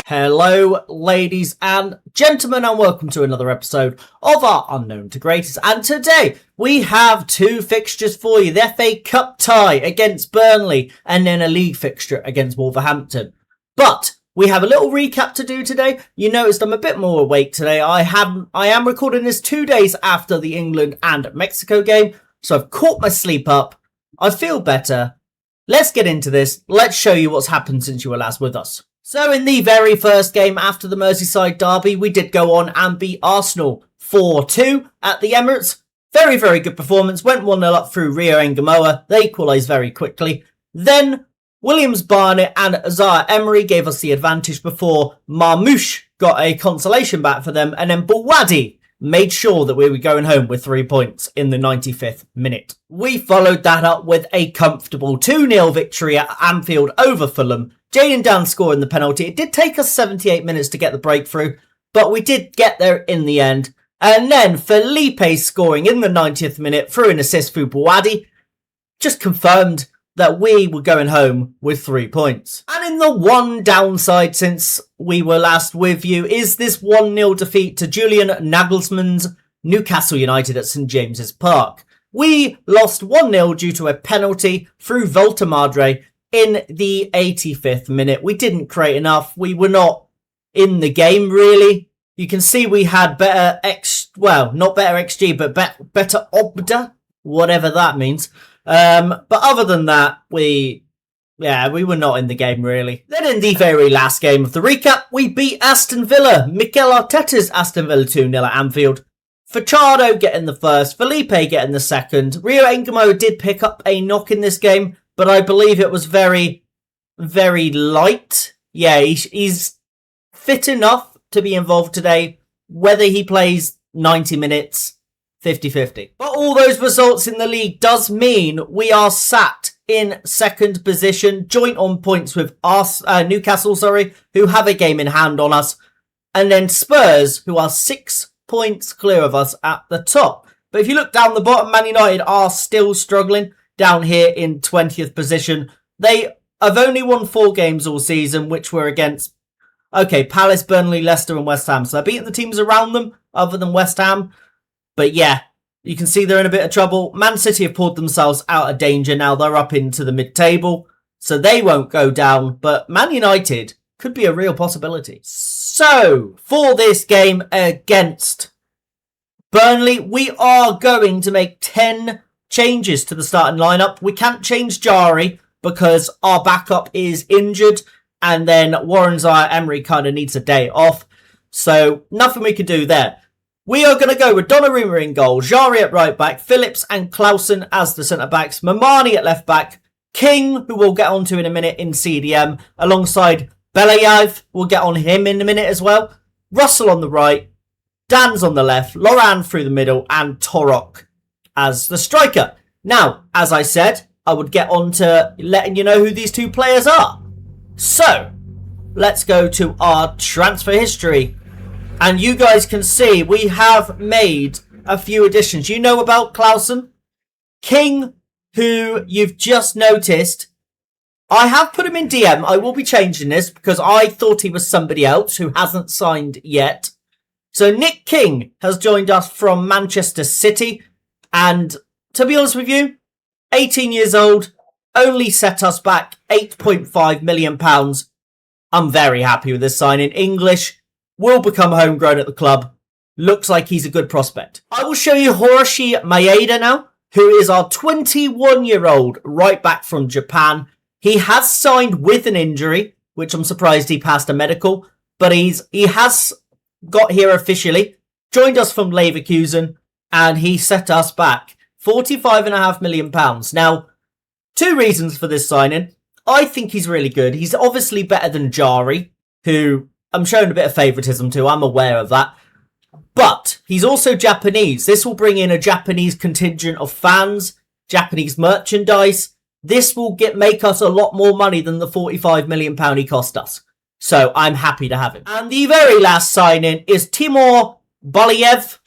Hello, ladies and gentlemen, and welcome to another episode of our Unknown to Greatest. And today we have two fixtures for you: the FA Cup tie against Burnley, and then a league fixture against Wolverhampton. But we have a little recap to do today. You noticed I'm a bit more awake today. I am recording this 2 days after the England and Mexico game, so I've caught my sleep up. I feel better. Let's get into this. Let's show you what's happened since you were last with us. So in the very first game after the Merseyside derby, we did go on and beat Arsenal 4-2 at the Emirates. Very, very good performance. Went 1-0 up through Rio Engamoa. They equalised very quickly. Then Williams Barnett and Zaire Emery gave us the advantage before Marmoush got a consolation back for them. And then Bouwadi made sure that we were going home with 3 points in the 95th minute. We followed that up with a comfortable 2-0 victory at Anfield over Fulham. Jayden Dance scoring the penalty. It did take us 78 minutes to get the breakthrough, but we did get there in the end. And then Felipe scoring in the 90th minute through an assist through Bouwadi just confirmed that we were going home with 3 points. And in the one downside since we were last with you is this 1-0 defeat to Julian Nagelsmann's Newcastle United at St James's Park. We lost 1-0 due to a penalty through Volta Madre in the 85th minute. We didn't create enough. We were not in the game, really. You can see we had better not better XG, but better OBDA, whatever that means. But other than that, we were not in the game, really. Then in the very last game of the recap, we beat Aston Villa. Mikel Arteta's Aston Villa 2-0 at Anfield. Fachado getting the first, Felipe getting the second. Rio Engamoa did pick up a knock in this game, but I believe it was very, very light. Yeah, he's fit enough to be involved today. Whether he plays 90 minutes, 50-50. But all those results in the league does mean we are sat in second position, joint on points with Newcastle, who have a game in hand on us. And then Spurs, who are 6 points clear of us at the top. But if you look down the bottom, Man United are still struggling down here in 20th position. They have only won 4 games all season, which were against, Palace, Burnley, Leicester and West Ham. So they're beating the teams around them other than West Ham. But yeah, you can see they're in a bit of trouble. Man City have pulled themselves out of danger now. They're up into the mid-table, so they won't go down. But Man United could be a real possibility. So, for this game against Burnley, we are going to make 10 changes to the starting lineup. We can't change Jari because our backup is injured, and then Warren Zaire Emery kind of needs a day off. So, nothing we can do there. We are going to go with Donnarumma in goal, Jari at right back, Phillips and Clausen as the centre backs, Mamani at left back, King, who we'll get onto in a minute in CDM, alongside Belayev, we'll get on him in a minute as well, Russell on the right, Dan's on the left, Loran through the middle, and Torok as the striker. Now, as I said, I would get on to letting you know who these two players are. So, let's go to our transfer history. And you guys can see we have made a few additions. You know about Clausen. King, who you've just noticed, I have put him in DM. I will be changing this because I thought he was somebody else who hasn't signed yet. So Nick King has joined us from Manchester City. And to be honest with you, 18 years old, only set us back £8.5 million. I'm very happy with this signing. English, will become homegrown at the club. Looks like he's a good prospect. I will show you Hiroshi Maeda now, who is our 21-year-old right back from Japan. He has signed with an injury, which I'm surprised he passed a medical, but he has got here officially, joined us from Leverkusen, and he set us back £45.5 million. Now, 2 reasons for this signing. I think he's really good. He's obviously better than Jari, who I'm showing a bit of favouritism to, I'm aware of that. But he's also Japanese. This will bring in a Japanese contingent of fans, Japanese merchandise. This will make us a lot more money than the £45 million he cost us. So I'm happy to have him. And the very last signing is Timur Belayev,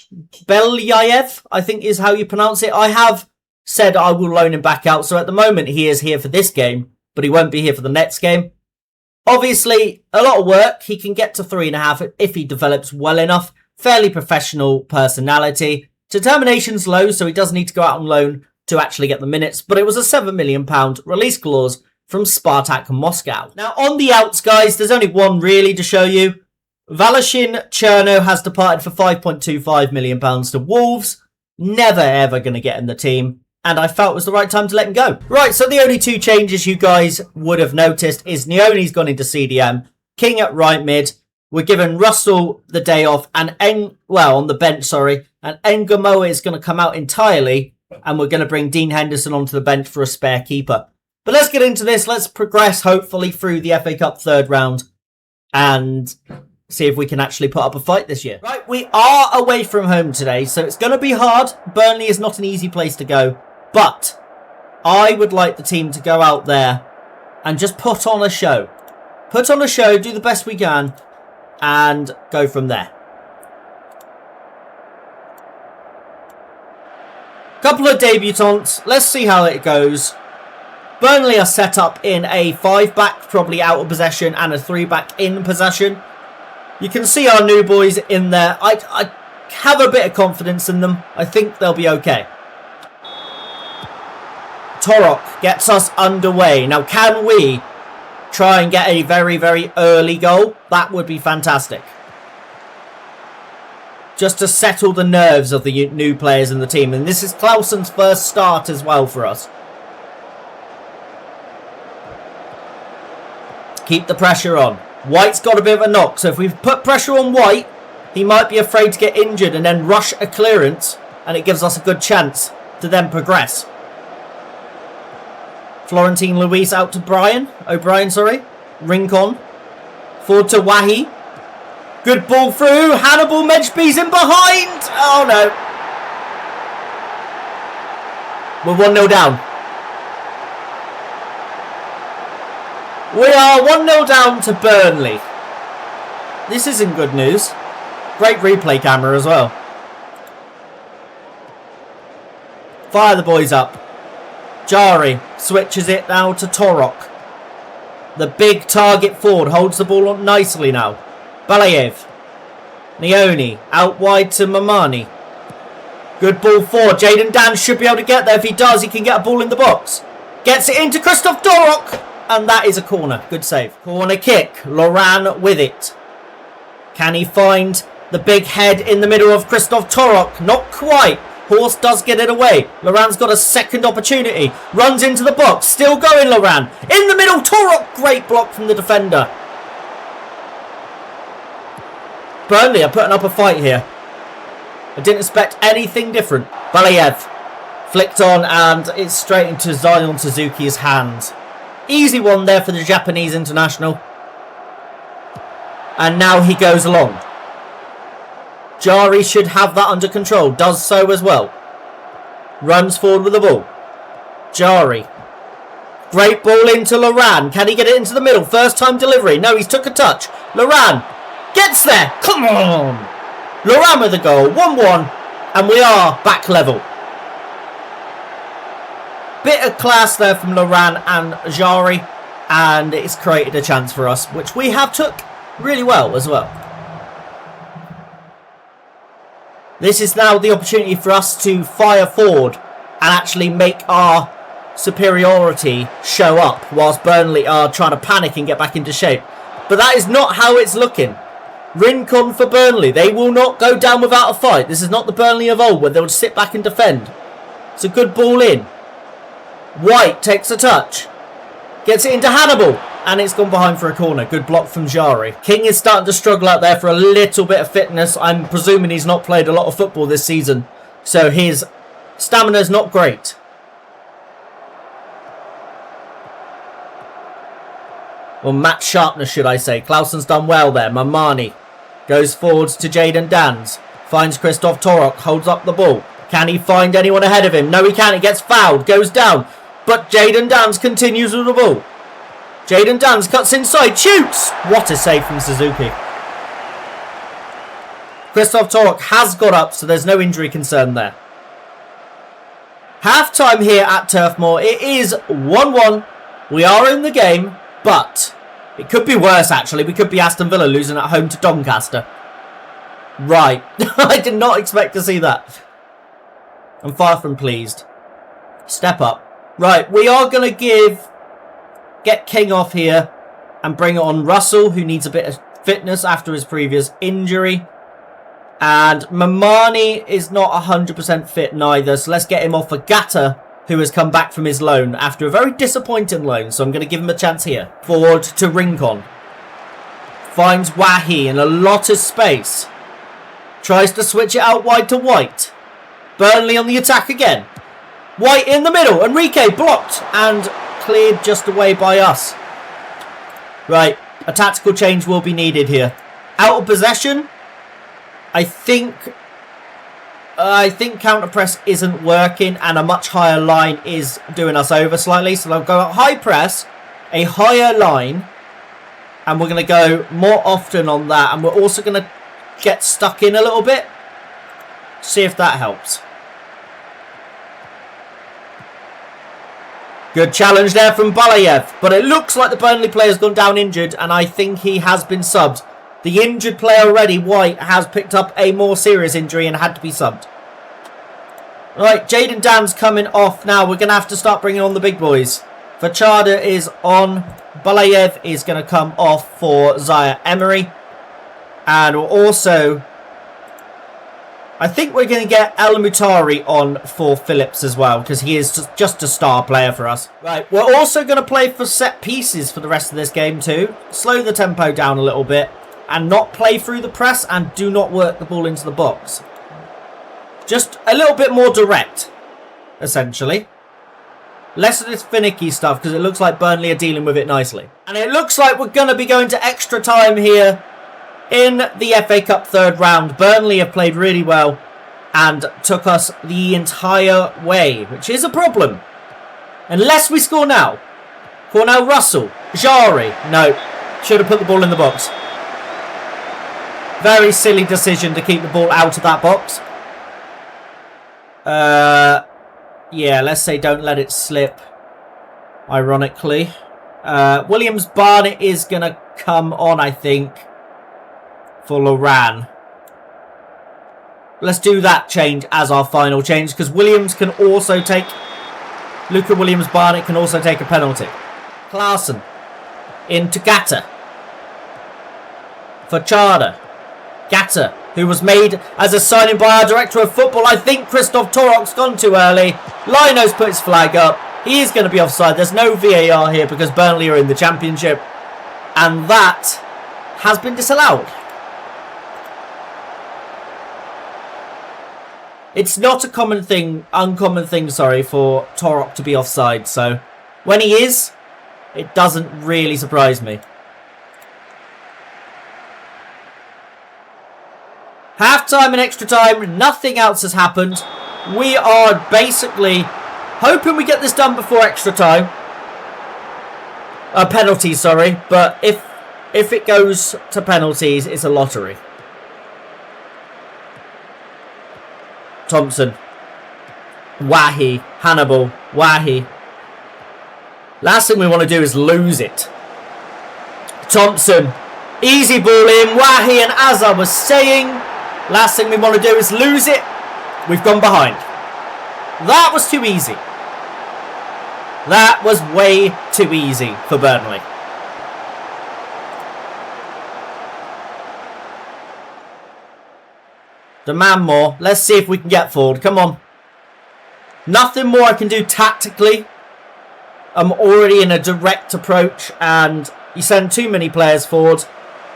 I think is how you pronounce it. I have said I will loan him back out. So at the moment he is here for this game, but he won't be here for the next game. Obviously, a lot of work. He can get to 3.5 if he develops well enough. Fairly professional personality. Determination's low, so he does need to go out on loan to actually get the minutes. But it was a £7 million release clause from Spartak Moscow. Now, on the outs, guys, there's only one really to show you. Valentin Cherno has departed for £5.25 million to Wolves. Never, ever going to get in the team. And I felt it was the right time to let him go. Right, so the only two changes you guys would have noticed is Neoni's gone into CDM. King at right mid. We're giving Russell the day off. And on the bench, sorry. And Ngamoa is going to come out entirely. And we're going to bring Dean Henderson onto the bench for a spare keeper. But let's get into this. Let's progress, hopefully, through the FA Cup third round. And see if we can actually put up a fight this year. Right, we are away from home today, so it's going to be hard. Burnley is not an easy place to go. But I would like the team to go out there and just put on a show. Put on a show, do the best we can, and go from there. Couple of debutants. Let's see how it goes. Burnley are set up in a 5-back, probably out of possession, and a 3-back in possession. You can see our new boys in there. I have a bit of confidence in them. I think they'll be okay. Torok gets us underway. Now, can we try and get a very, very early goal? That would be fantastic. Just to settle the nerves of the new players in the team. And this is Clausen's first start as well for us. Keep the pressure on. White's got a bit of a knock. So if we put pressure on White, he might be afraid to get injured and then rush a clearance. And it gives us a good chance to then progress. Florentine Luis out to O'Brien, sorry. Rincon. Forward to Wahi. Good ball through. Hannibal Mejbey's in behind. Oh, no. We're 1-0 down. We are 1-0 down to Burnley. This isn't good news. Great replay camera as well. Fire the boys up. Jari switches it now to Torok. The big target forward holds the ball on nicely now. Balayev. Neoni out wide to Mamani. Good ball forward. Jayden Dan should be able to get there. If he does, he can get a ball in the box. Gets it into Christoph Torok. And that is a corner. Good save. Corner kick. Loran with it. Can he find the big head in the middle of Christoph Torok? Not quite. Horse does get it away. Loran's got a second opportunity. Runs into the box. Still going, Loran. In the middle, Torok. Great block from the defender. Burnley are putting up a fight here. I didn't expect anything different. Balayev flicked on and it's straight into Zion Suzuki's hands. Easy one there for the Japanese international. And now he goes along. Jari should have that under control. Does so as well. Runs forward with the ball. Jari. Great ball into Loran. Can he get it into the middle? First time delivery. No, he's took a touch. Loran gets there. Come on. Loran with the goal. 1-1. And we are back level. Bit of class there from Loran and Jari. And it's created a chance for us, which we have took really well as well. This is now the opportunity for us to fire forward and actually make our superiority show up whilst Burnley are trying to panic and get back into shape. But that is not how it's looking. Rincon for Burnley. They will not go down without a fight. This is not the Burnley of old where they'll sit back and defend. It's a good ball in. White takes a touch. Gets it into Hannibal. And it's gone behind for a corner. Good block from Jari. King is starting to struggle out there for a little bit of fitness. I'm presuming he's not played a lot of football this season. So his stamina is not great. Or match sharpness, should I say. Clausen's done well there. Mamani goes forwards to Jayden Dans. Finds Christoph Torok. Holds up the ball. Can he find anyone ahead of him? No, he can't. He gets fouled. Goes down. But Jayden Dans continues with the ball. Jayden Dans cuts inside. Shoots! What a save from Suzuki. Christoph Torok has got up, so there's no injury concern there. Half time here at Turf Moor. It is 1-1. We are in the game. But It could be worse, actually. We could be Aston Villa losing at home to Doncaster. Right. I did not expect to see that. I'm far from pleased. Step up. Right, we are going to get King off here and bring on Russell, who needs a bit of fitness after his previous injury. And Mamani is not 100% fit neither, so let's get him off for Gata, who has come back from his loan after a very disappointing loan, so I'm going to give him a chance here. Forward to Rincon. Finds Wahi in a lot of space. Tries to switch it out wide to White. Burnley on the attack again. White in the middle. Enrique blocked and cleared just away by us. Right, a tactical change will be needed here. Out of possession. I think counter-press isn't working and a much higher line is doing us over slightly. So I'll go high press, a higher line, and we're going to go more often on that. And we're also going to get stuck in a little bit. See if that helps. Good challenge there from Balayev. But it looks like the Burnley player's gone down injured and I think he has been subbed. The injured player already, White, has picked up a more serious injury and had to be subbed. Right, Jaden Dan's coming off now. We're going to have to start bringing on the big boys. Fachada is on. Balayev is going to come off for Zaire Emery. And we'll also... I think we're going to get El Mutari on for Phillips as well, because he is just a star player for us. Right, we're also going to play for set pieces for the rest of this game too. Slow the tempo down a little bit. And not play through the press and do not work the ball into the box. Just a little bit more direct, essentially. Less of this finicky stuff because it looks like Burnley are dealing with it nicely. And it looks like we're going to be going to extra time here in the FA Cup third round. Burnley have played really well and took us the entire way, which is a problem. Unless we score now. Cornell Russell. Jari. No. Should have put the ball in the box. Very silly decision to keep the ball out of that box. Yeah, let's say don't let it slip. Ironically. Williams Barnett is going to come on, I think, for Loran. Let's do that change as our final change, because Williams can also take... Luca Williams Barnett can also take a penalty. Klaassen into Gata. Fachada. Gata, who was made as a signing by our director of football. I think Christoph Torok's gone too early. Lino's put his flag up. He is going to be offside. There's no VAR here because Burnley are in the Championship. And that has been disallowed. It's not a uncommon thing, for Torok to be offside. So when he is, it doesn't really surprise me. Half-time and extra time, nothing else has happened. We are basically hoping we get this done before extra time. Penalties, sorry. But if it goes to penalties, it's a lottery. Thompson. Wahi. Hannibal. Wahi. Last thing we want to do is lose it. Thompson. Easy ball in. Wahi, and as I was saying... Last thing we want to do is lose it. We've gone behind. That was too easy. That was way too easy for Burnley. Demand more. Let's see if we can get forward. Come on. Nothing more I can do tactically. I'm already in a direct approach, and you send too many players forward,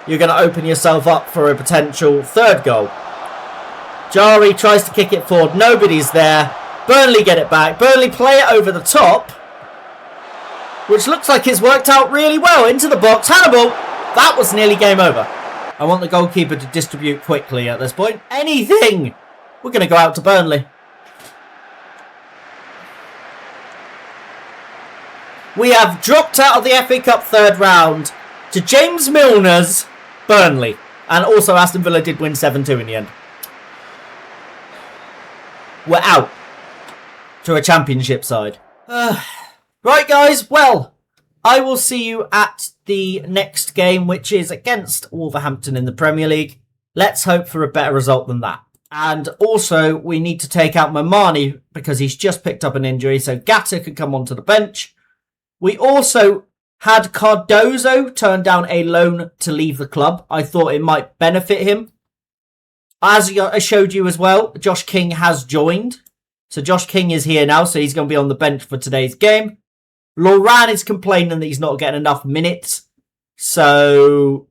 you're going to open yourself up for a potential third goal. Jari tries to kick it forward. Nobody's there. Burnley get it back. Burnley play it over the top, which looks like it's worked out really well. Into the box. Hannibal. That was nearly game over. I want the goalkeeper to distribute quickly at this point. Anything. We're going to go out to Burnley. We have dropped out of the FA Cup third round to James Milner's Burnley. And also Aston Villa did win 7-2 in the end. We're out to a Championship side. Right, guys. Well, I will see you at the next game, which is against Wolverhampton in the Premier League. Let's hope for a better result than that. And also, we need to take out Mamani because he's just picked up an injury, so Gata can come onto the bench. We also had Cardozo turn down a loan to leave the club. I thought it might benefit him. As I showed you as well, Josh King has joined. So Josh King is here now, so he's going to be on the bench for today's game. Loran is complaining that he's not getting enough minutes. So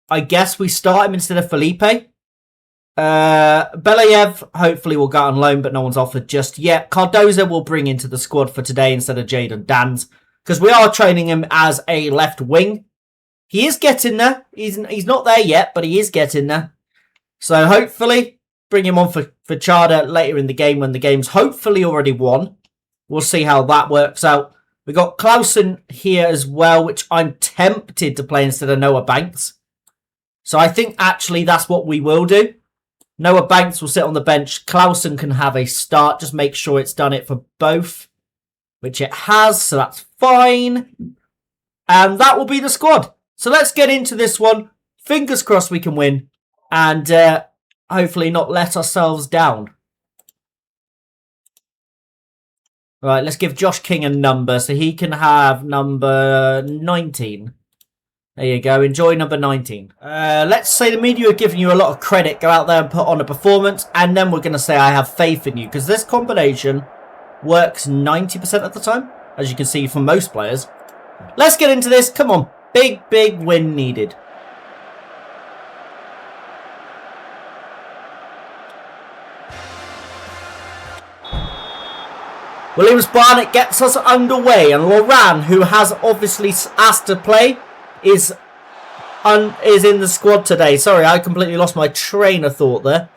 I guess we start him instead of Felipe. Belayev hopefully will go on loan, but no one's offered just yet. Cardozo will bring into the squad for today instead of Jadon Dans, because we are training him as a left wing. He is getting there. He's not there yet, but he is getting there. So hopefully bring him on for Chada later in the game when the game's hopefully already won. We'll see how that works out. We got Clausen here as well, which I'm tempted to play instead of Noah Banks. So I think actually that's what we will do. Noah Banks will sit on the bench. Clausen can have a start. Just make sure it's done it for both, which it has. So that's fine. And that will be the squad. So let's get into this one. Fingers crossed we can win. And hopefully not let ourselves down. Right, let's give Josh King a number so he can have number 19. There you go. Enjoy number 19. Let's say the media are giving you a lot of credit. Go out there and put on a performance. And then we're going to say I have faith in you. Because this combination works 90% of the time. As you can see from most players. Let's get into this. Come on. Big, big win needed. Williams Barnett gets us underway. And Loran, who has obviously asked to play, is in the squad today. Sorry, I completely lost my train of thought there.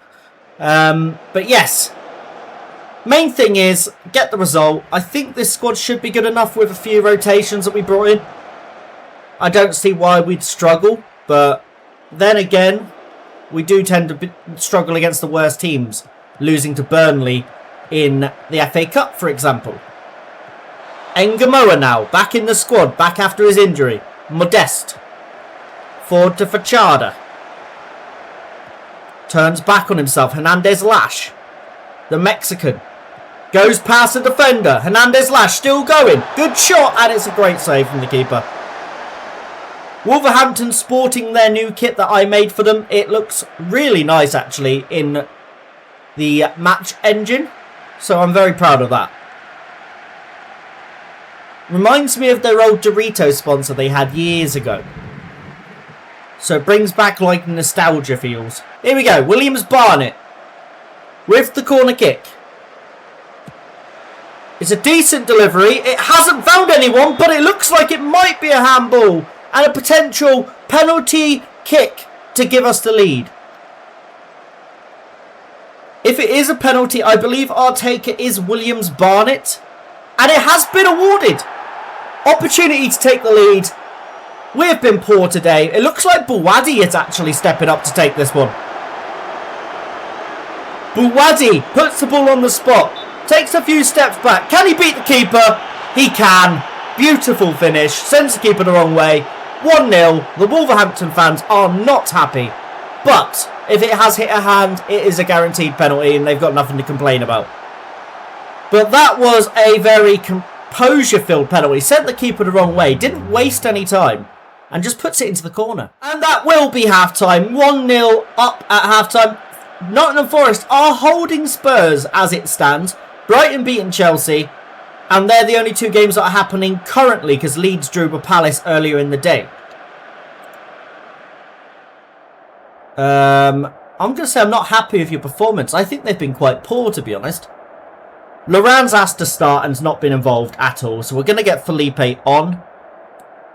But yes. Main thing is, get the result. I think this squad should be good enough with a few rotations that we brought in. I don't see why we'd struggle. But then again, we do tend to struggle against the worst teams. Losing to Burnley in the FA Cup, for example. Engamoa now, back in the squad, back after his injury. Modeste. Forward to Fachada. Turns back on himself. Hernandez Lash. The Mexican. Goes past the defender. Hernandez Lash still going. Good shot, and it's a great save from the keeper. Wolverhampton sporting their new kit that I made for them. It looks really nice, actually, in the match engine. So I'm very proud of that. Reminds me of their old Doritos sponsor they had years ago. So it brings back like nostalgia feels. Here we go. Williams Barnett. With the corner kick. It's a decent delivery. It hasn't found anyone, but it looks like it might be a handball. And a potential penalty kick to give us the lead. If it is a penalty, I believe our taker is Williams Barnett. And it has been awarded. Opportunity to take the lead. We've been poor today. It looks like Buwadi is actually stepping up to take this one. Buwadi puts the ball on the spot. Takes a few steps back. Can he beat the keeper? He can. Beautiful finish. Sends the keeper the wrong way. 1-0. The Wolverhampton fans are not happy. But if it has hit a hand, it is a guaranteed penalty and they've got nothing to complain about. But that was a very composure-filled penalty. Sent the keeper the wrong way. Didn't waste any time. And just puts it into the corner. And that will be half-time. 1-0 up at half-time. Nottingham Forest are holding Spurs as it stands. Brighton beating Chelsea. And they're the only two games that are happening currently because Leeds drew with Palace earlier in the day. I'm going to say I'm not happy with your performance. I think they've been quite poor, to be honest. Loran's asked to start and has not been involved at all. So we're going to get Felipe on.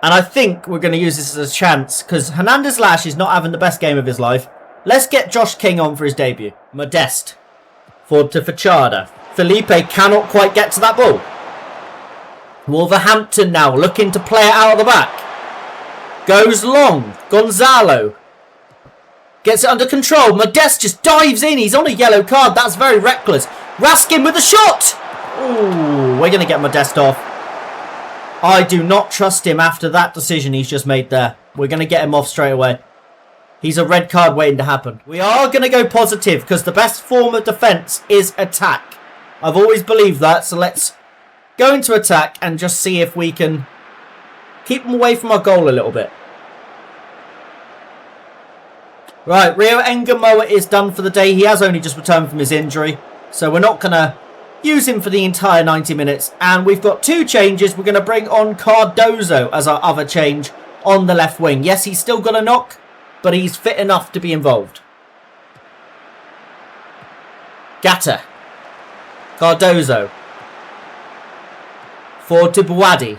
And I think we're going to use this as a chance because Hernandez Lash is not having the best game of his life. Let's get Josh King on for his debut. Modeste. Forward to Fachada. Felipe cannot quite get to that ball. Wolverhampton now looking to play it out of the back. Goes long. Gonzalo. Gets it under control. Modeste just dives in. He's on a yellow card. That's very reckless. Raskin with a shot. Ooh, we're going to get Modeste off. I do not trust him after that decision he's just made there. We're going to get him off straight away. He's a red card waiting to happen. We are going to go positive because the best form of defence is attack. I've always believed that, so let's go into attack and just see if we can keep them away from our goal a little bit. Right, Rio Engamoa is done for the day. He has only just returned from his injury, so we're not going to use him for the entire 90 minutes. And we've got two changes. We're going to bring on Cardozo as our other change on the left wing. Yes, he's still got a knock, but he's fit enough to be involved. Gata. Cardozo. Forward to Buwadi.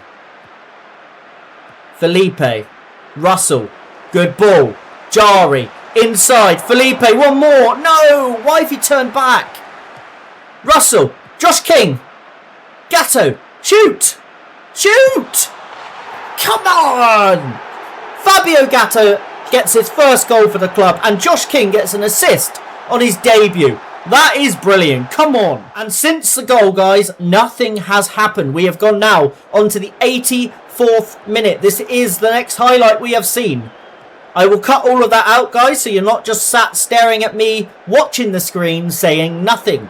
Felipe. Russell. Good ball. Jari. Inside. Felipe. One more. No. Why have he turned back? Russell. Josh King. Gatto. Shoot. Shoot. Come on. Fabio Gatto gets his first goal for the club. And Josh King gets an assist on his debut. That is brilliant. Come on. And since the goal, guys, nothing has happened. We have gone now on to the 84th minute. This is the next highlight we have seen. I will cut all of that out, guys, so you're not just sat staring at me, watching the screen, saying nothing.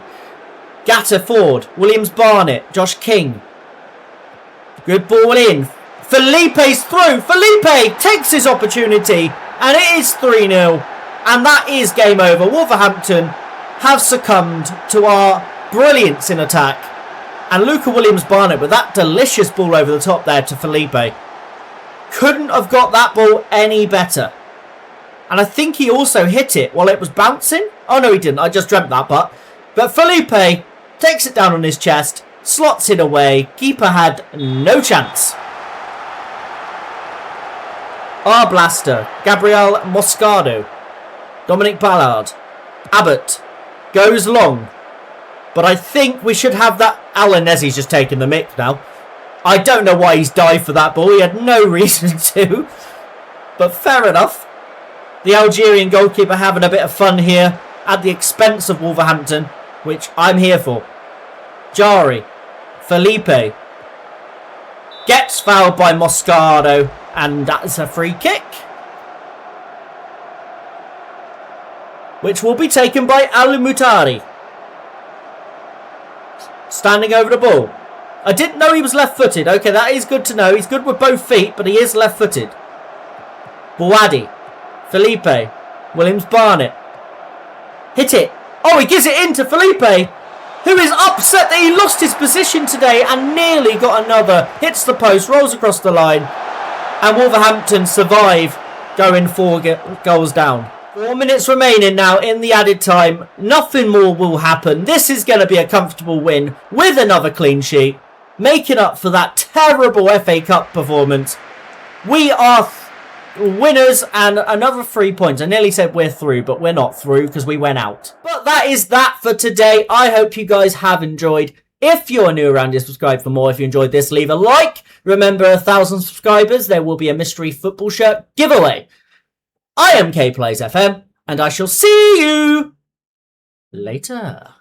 Gata forward. Williams Barnett. Josh King. Good ball in. Felipe's through. Felipe takes his opportunity. And it is 3-0. And that is game over. Wolverhampton have succumbed to our brilliance in attack. And Luca Williams-Barnett with that delicious ball over the top there to Felipe. Couldn't have got that ball any better. And I think he also hit it while it was bouncing. Oh, no, he didn't. I just dreamt that, but Felipe takes it down on his chest, slots it away. Keeper had no chance. Our blaster, Gabriel Moscardo. Dominic Ballard. Abbott. Goes long. But I think we should have that. Alanesi's just taking the mick now. I don't know why he's dived for that ball. He had no reason to. But fair enough. The Algerian goalkeeper having a bit of fun here at the expense of Wolverhampton, which I'm here for. Jari. Felipe. Gets fouled by Moscardo. And that's a free kick. Which will be taken by Al-Mutari. Standing over the ball. I didn't know he was left-footed. Okay, that is good to know. He's good with both feet, but he is left-footed. Buwadi. Felipe. Williams-Barnett. Hit it. Oh, he gives it in to Felipe, who is upset that he lost his position today and nearly got another. Hits the post, rolls across the line. And Wolverhampton survive going 4 goals down. 4 minutes remaining now in the added time. Nothing more will happen. This is going to be a comfortable win with another clean sheet. Making up for that terrible FA Cup performance. We are winners and another 3 points. I nearly said we're through, but we're not through because we went out. But that is that for today. I hope you guys have enjoyed. If you're new around here, subscribe for more. If you enjoyed this, leave a like. Remember, 1,000 subscribers, there will be a mystery football shirt giveaway. I am K-PlaysFM, and I shall see you later.